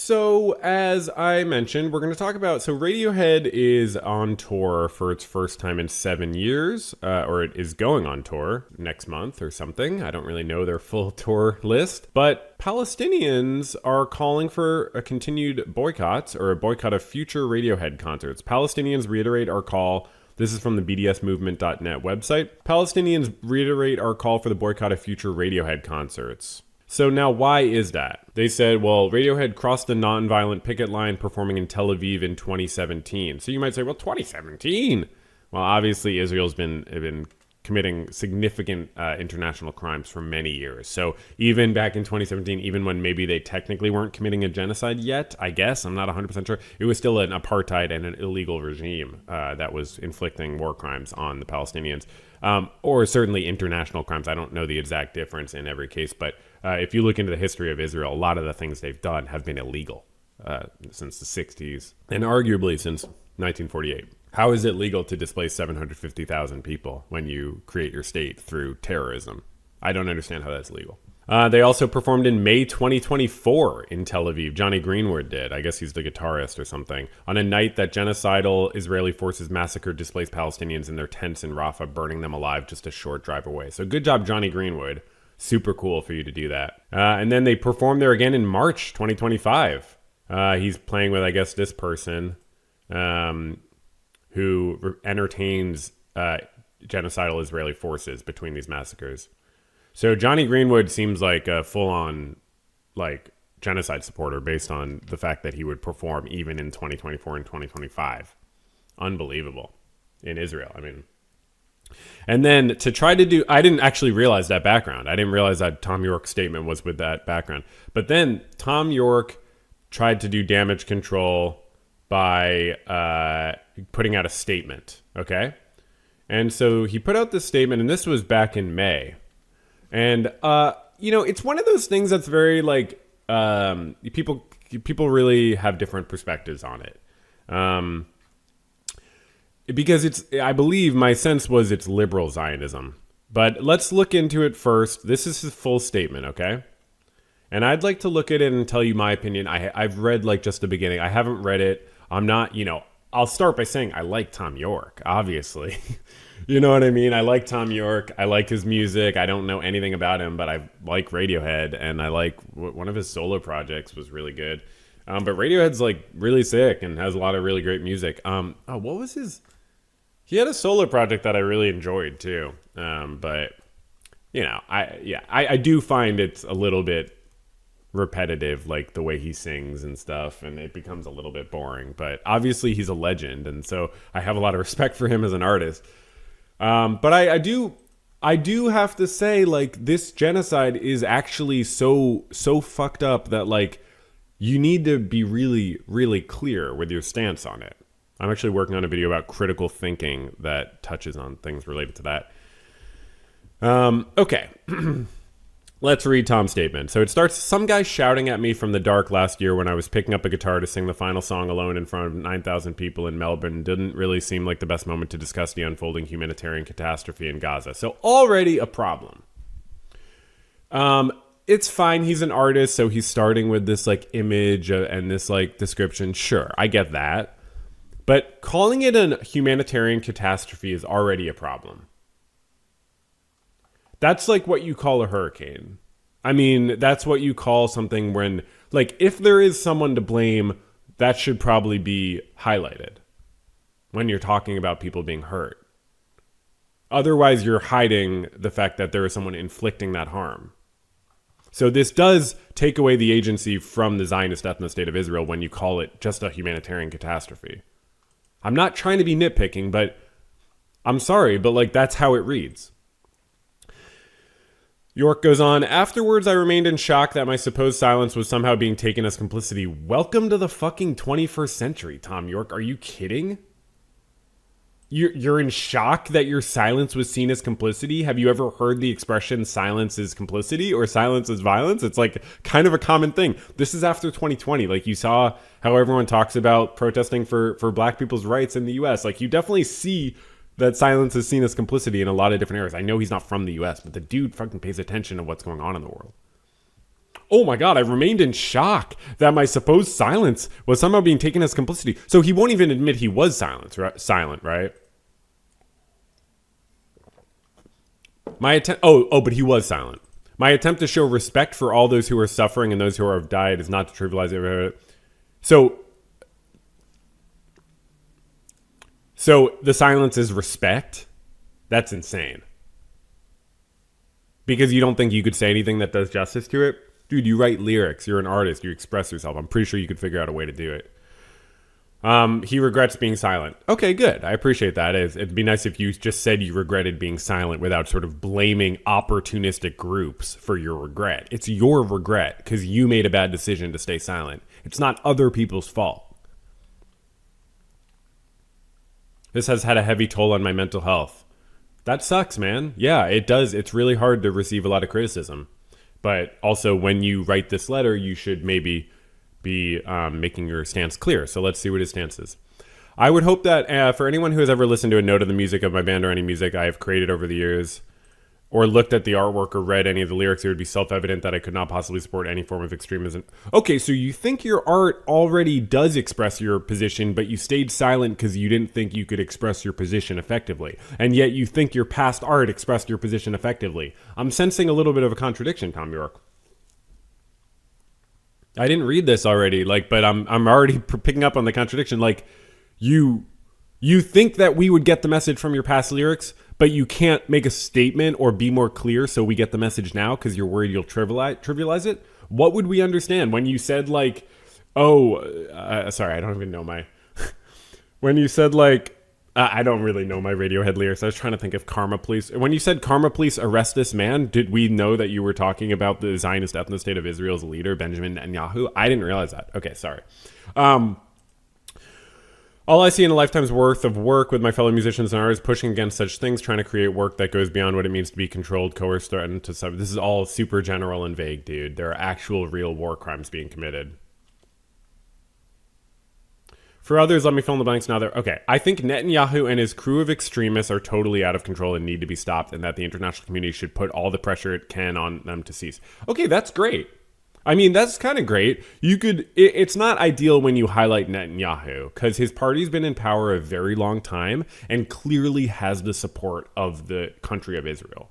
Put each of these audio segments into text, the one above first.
So, as I mentioned, we're going to talk about. So, Radiohead is on tour for its first time in 7 years, or it is going on tour next month or something. I don't really know their full tour list. But Palestinians are calling for a continued boycott or a boycott of future Radiohead concerts. Palestinians reiterate our call. This is from the bdsmovement.net website. Palestinians reiterate our call for the boycott of future Radiohead concerts. So now why is that? They said, well, Radiohead crossed the nonviolent picket line performing in Tel Aviv in 2017. So you might say, well, 2017? Well, obviously Israel's been committing significant international crimes for many years. So even back in 2017, even when maybe they technically weren't committing a genocide yet, I guess, I'm not 100% sure, it was still an apartheid and an illegal regime that was inflicting war crimes on the Palestinians. Or certainly international crimes. I don't know the exact difference in every case, but if you look into the history of Israel, a lot of the things they've done have been illegal since the 60s and arguably since 1948. How is it legal to displace 750,000 people when you create your state through terrorism? I don't understand how that's legal. They also performed in May 2024 in Tel Aviv. Johnny Greenwood did. I guess he's the guitarist or something. On a night that genocidal Israeli forces massacred displaced Palestinians in their tents in Rafah, burning them alive just a short drive away. So good job, Johnny Greenwood. Super cool for you to do that. And then they performed there again in March 2025. He's playing with, I guess, this person who entertains genocidal Israeli forces between these massacres. So Johnny Greenwood seems like a full-on genocide supporter based on the fact that he would perform even in 2024 and 2025. Unbelievable. In Israel, I mean. And then to try to do, I didn't actually realize that background. I didn't realize that Thom Yorke's statement was with that background. But then Thom Yorke tried to do damage control by putting out a statement, okay? And so he put out this statement, and this was back in May. And, it's one of those things that's very, people really have different perspectives on it. Because I believe my sense was it's liberal Zionism. But let's look into it first. This is his full statement, okay? And I'd like to look at it and tell you my opinion. I've read, just the beginning. I haven't read it. I'm not, I'll start by saying I like Thom Yorke, obviously. You know what I mean? I like Thom Yorke. I like his music. I don't know anything about him, but I like Radiohead, and I like one of his solo projects was really good. But Radiohead's really sick and has a lot of really great music. What was his? He had a solo project that I really enjoyed too. But I do find it's a little bit repetitive, like the way he sings and stuff, and it becomes a little bit boring. But obviously he's a legend, and so I have a lot of respect for him as an artist. But I do have to say, this genocide is actually so fucked up that you need to be really, really clear with your stance on it. I'm actually working on a video about critical thinking that touches on things related to that. Okay. Let's read Tom's statement. So it starts, some guy shouting at me from the dark last year when I was picking up a guitar to sing the final song alone in front of 9,000 people in Melbourne didn't really seem like the best moment to discuss the unfolding humanitarian catastrophe in Gaza. So already a problem. It's fine. He's an artist, so he's starting with this image and this description. Sure, I get that. But calling it a humanitarian catastrophe is already a problem. That's what you call a hurricane. I mean, that's what you call something when, if there is someone to blame, that should probably be highlighted when you're talking about people being hurt. Otherwise, you're hiding the fact that there is someone inflicting that harm. So this does take away the agency from the Zionist ethno state of Israel when you call it just a humanitarian catastrophe. I'm not trying to be nitpicking, but I'm sorry, but that's how it reads. Yorke goes on, afterwards I remained in shock that my supposed silence was somehow being taken as complicity. Welcome to the fucking 21st century, Thom Yorke. Are you kidding? You're in shock that your silence was seen as complicity? Have you ever heard the expression silence is complicity or silence is violence? It's kind of a common thing. This is after 2020. You saw how everyone talks about protesting for black people's rights in the US. You definitely see that silence is seen as complicity in a lot of different areas. I know he's not from the US, but the dude fucking pays attention to what's going on in the world. oh my God, I remained in shock that my supposed silence was somehow being taken as complicity. So he won't even admit he was silent, right? My attempt, but he was silent. My attempt to show respect for all those who are suffering and those who have died is not to trivialize it. So the silence is respect? That's insane. Because you don't think you could say anything that does justice to it? Dude, you write lyrics. You're an artist. You express yourself. I'm pretty sure you could figure out a way to do it. He regrets being silent. Okay, good. I appreciate that. It'd be nice if you just said you regretted being silent without sort of blaming opportunistic groups for your regret. It's your regret because you made a bad decision to stay silent. It's not other people's fault. This has had a heavy toll on my mental health. That sucks, man. Yeah, it does. It's really hard to receive a lot of criticism. But also, when you write this letter, you should maybe be making your stance clear. So let's see what his stance is. I would hope that for anyone who has ever listened to a note of the music of my band or any music I have created over the years, or looked at the artwork or read any of the lyrics, it would be self-evident that I could not possibly support any form of extremism. Okay, so you think your art already does express your position, but you stayed silent because you didn't think you could express your position effectively. And yet you think your past art expressed your position effectively. I'm sensing a little bit of a contradiction, Thom Yorke. I didn't read this already, but I'm already picking up on the contradiction. You think that we would get the message from your past lyrics, but you can't make a statement or be more clear so we get the message now because you're worried you'll trivialize it? What would we understand when you said sorry, I don't even know my... when you said I don't really know my Radiohead lyrics. I was trying to think of Karma Police. When you said Karma Police arrest this man, did we know that you were talking about the Zionist ethno state of Israel's leader, Benjamin Netanyahu? I didn't realize that. Okay, sorry. All I see in a lifetime's worth of work with my fellow musicians and artists pushing against such things, trying to create work that goes beyond what it means to be controlled, coerced, threatened to suffer. This is all super general and vague, dude. There are actual real war crimes being committed. For others, let me fill in the blanks now. Okay, I think Netanyahu and his crew of extremists are totally out of control and need to be stopped, and that the international community should put all the pressure it can on them to cease. Okay, that's great. I mean, that's kind of great. It's not ideal when you highlight Netanyahu because his party's been in power a very long time and clearly has the support of the country of Israel.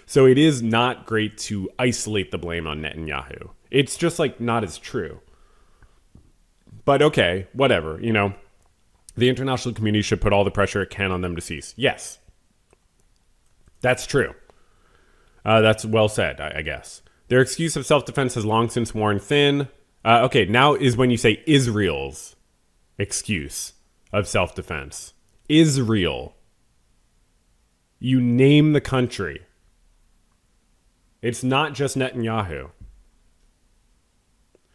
So it is not great to isolate the blame on Netanyahu. It's just not as true. But okay, whatever, the international community should put all the pressure it can on them to cease. Yes, that's true. That's well said, I guess. Their excuse of self-defense has long since worn thin. Okay, now is when you say Israel's excuse of self-defense. Israel. You name the country. It's not just Netanyahu.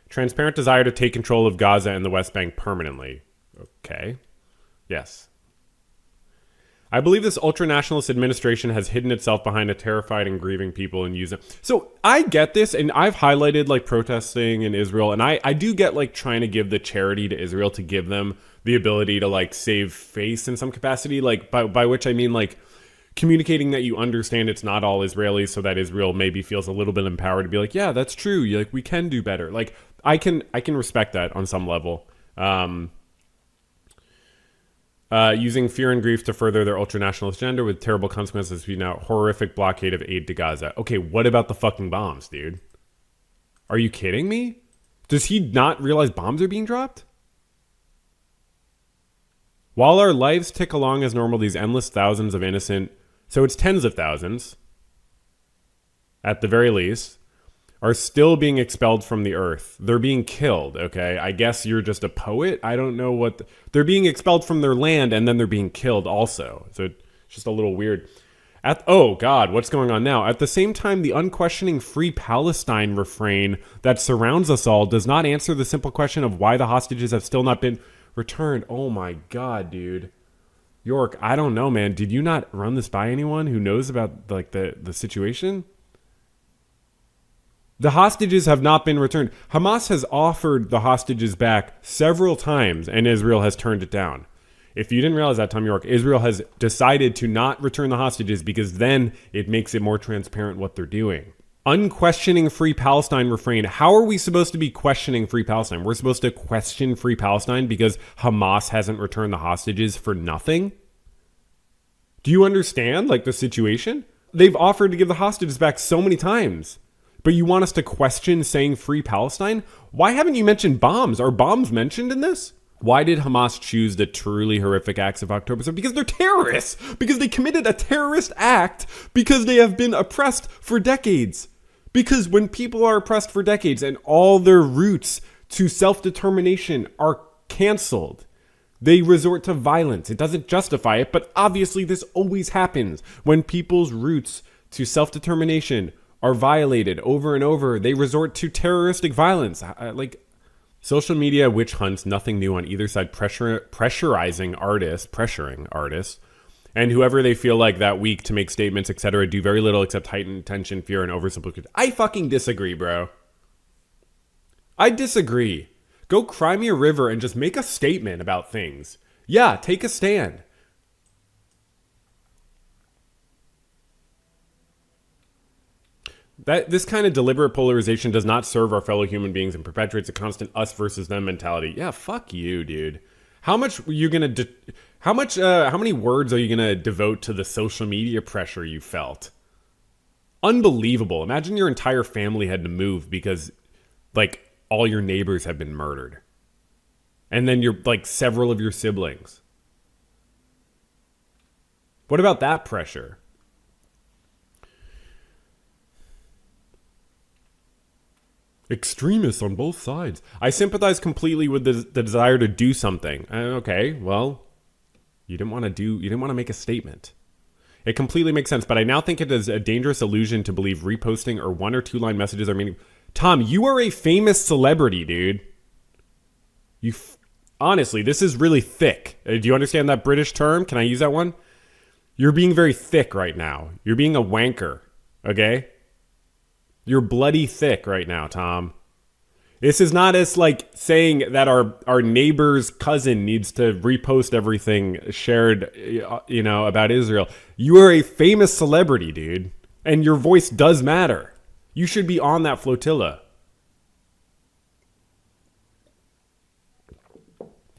Transparent desire to take control of Gaza and the West Bank permanently. Okay. Yes. I believe this ultra-nationalist administration has hidden itself behind a terrified and grieving people and using... So I get this, and I've highlighted protesting in Israel, and I do get trying to give the charity to Israel to give them the ability to save face in some capacity, by which I mean communicating that you understand it's not all Israelis, so that Israel maybe feels a little bit empowered to be yeah, that's true. We can do better. I can respect that on some level. Using fear and grief to further their ultra-nationalist agenda with terrible consequences to now horrific blockade of aid to Gaza. Okay, what about the fucking bombs, dude? Are you kidding me? Does he not realize bombs are being dropped? While our lives tick along as normal, these endless thousands of innocent... So it's tens of thousands, at the very least, are still being expelled from the earth. They're being killed, okay? I guess you're just a poet? I don't know what... They're being expelled from their land, and then they're being killed also. So it's just a little weird. Oh, God, what's going on now? At the same time, the unquestioning Free Palestine refrain that surrounds us all does not answer the simple question of why the hostages have still not been returned. Oh, my God, dude. Yorke, I don't know, man. Did you not run this by anyone who knows about, the situation? The hostages have not been returned. Hamas has offered the hostages back several times, and Israel has turned it down. If you didn't realize that, Thom Yorke, Israel has decided to not return the hostages because then it makes it more transparent what they're doing. Unquestioning Free Palestine refrain. How are we supposed to be questioning Free Palestine? We're supposed to question Free Palestine because Hamas hasn't returned the hostages for nothing? Do you understand, like, the situation? They've offered to give the hostages back so many times. But you want us to question saying Free Palestine? Why haven't you mentioned bombs? Are bombs mentioned in this? Why did Hamas choose the truly horrific acts of October 7th? Because they're terrorists! Because they committed a terrorist act because they have been oppressed for decades. Because when people are oppressed for decades and all their roots to self-determination are canceled, they resort to violence. It doesn't justify it, but obviously this always happens. When people's roots to self-determination are violated over and over, they resort to terroristic violence. Like, social media witch hunts, nothing new on either side, pressuring artists, and whoever they feel like that week to make statements, etc., do very little except heighten tension, fear, and oversimplification. I fucking disagree, bro. I disagree. Go cry me a river and just make a statement about things. Yeah, take a stand. This kind of deliberate polarization does not serve our fellow human beings and perpetuates a constant us versus them mentality. Yeah, fuck you, dude. How much are you gonna? How many words are you gonna devote to the social media pressure you felt? Unbelievable. Imagine your entire family had to move because, like, all your neighbors have been murdered, and then you're like several of your siblings. What about that pressure? Extremists on both sides. I sympathize completely with the desire to do something. Okay, well, you didn't want to make a statement. It completely makes sense, but I now think it is a dangerous illusion to believe reposting or 1 or 2 line messages are meaningful. Tom, you are a famous celebrity, dude. Honestly, this is really thick. Do you understand that British term? Can I use that one? You're being very thick right now. You're being a wanker, okay? You're bloody thick right now, Tom. This is not as like saying that our neighbor's cousin needs to repost everything shared, about Israel. You are a famous celebrity, dude. And your voice does matter. You should be on that flotilla.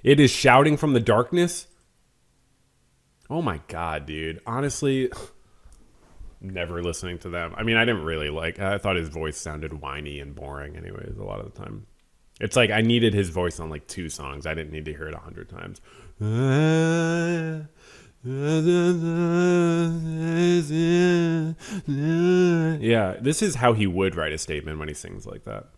It is shouting from the darkness. Oh my God, dude. Honestly, never listening to them. I mean, I didn't really I thought his voice sounded whiny and boring anyways a lot of the time. It's like I needed his voice on like 2 songs. I didn't need to hear it 100 times. Yeah, this is how he would write a statement when he sings like that.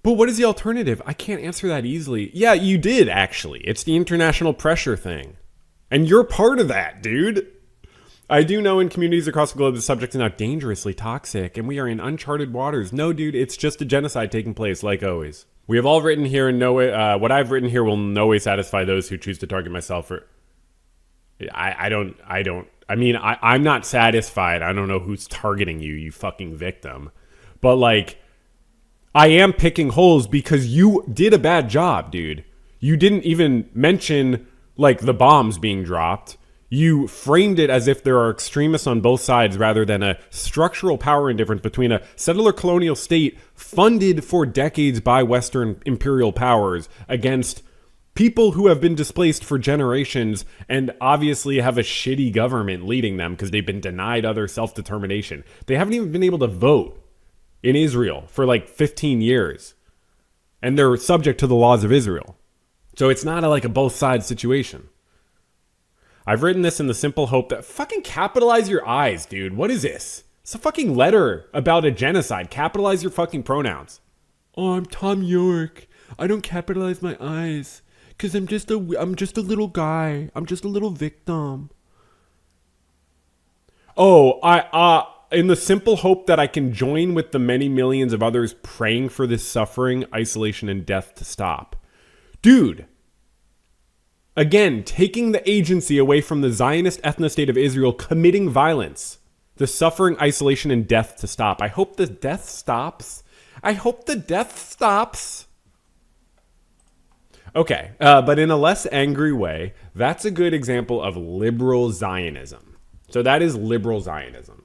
But what is the alternative? I can't answer that easily. Yeah, you did, actually. It's the international pressure thing. And you're part of that, dude. I do know in communities across the globe the subject is now dangerously toxic, and we are in uncharted waters. No, dude, it's just a genocide taking place, like always. We have all written here, and no way, what I've written here will no way satisfy those who choose to target myself. I'm not satisfied. I don't know who's targeting you, you fucking victim. But, like, I am picking holes because you did a bad job, dude. You didn't even mention, like, the bombs being dropped. You framed it as if there are extremists on both sides rather than a structural power indifference between a settler colonial state funded for decades by Western imperial powers against people who have been displaced for generations and obviously have a shitty government leading them because they've been denied other self-determination. They haven't even been able to vote in Israel for like 15 years. And they're subject to the laws of Israel. So it's not like a both sides situation. I've written this in the simple hope that fucking capitalize your eyes, dude. What is this? It's a fucking letter about a genocide. Capitalize your fucking pronouns. Oh, I'm Thom Yorke. I don't capitalize my eyes because I'm just a little guy. I'm just a little victim. Oh, in the simple hope that I can join with the many millions of others praying for this suffering, isolation, and death to stop. Dude. Again, taking the agency away from the Zionist ethno-state of Israel committing violence. The suffering, isolation, and death to stop. I hope the death stops. I hope the death stops. Okay, but in a less angry way, that's a good example of liberal Zionism. So that is liberal Zionism.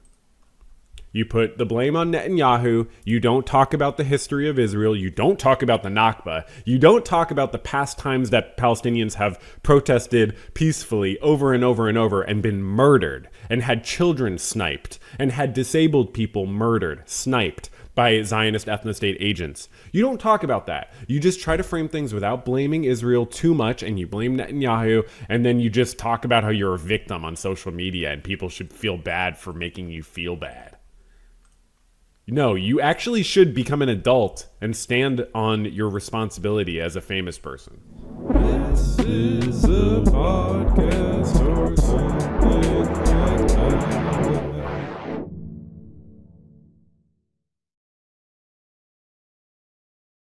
You put the blame on Netanyahu. You don't talk about the history of Israel. You don't talk about the Nakba. You don't talk about the past times that Palestinians have protested peacefully over and over and over and been murdered and had children sniped and had disabled people murdered, sniped by Zionist ethno-state agents. You don't talk about that. You just try to frame things without blaming Israel too much, and you blame Netanyahu, and then you just talk about how you're a victim on social media and people should feel bad for making you feel bad. No, you actually should become an adult and stand on your responsibility as a famous person. Yes.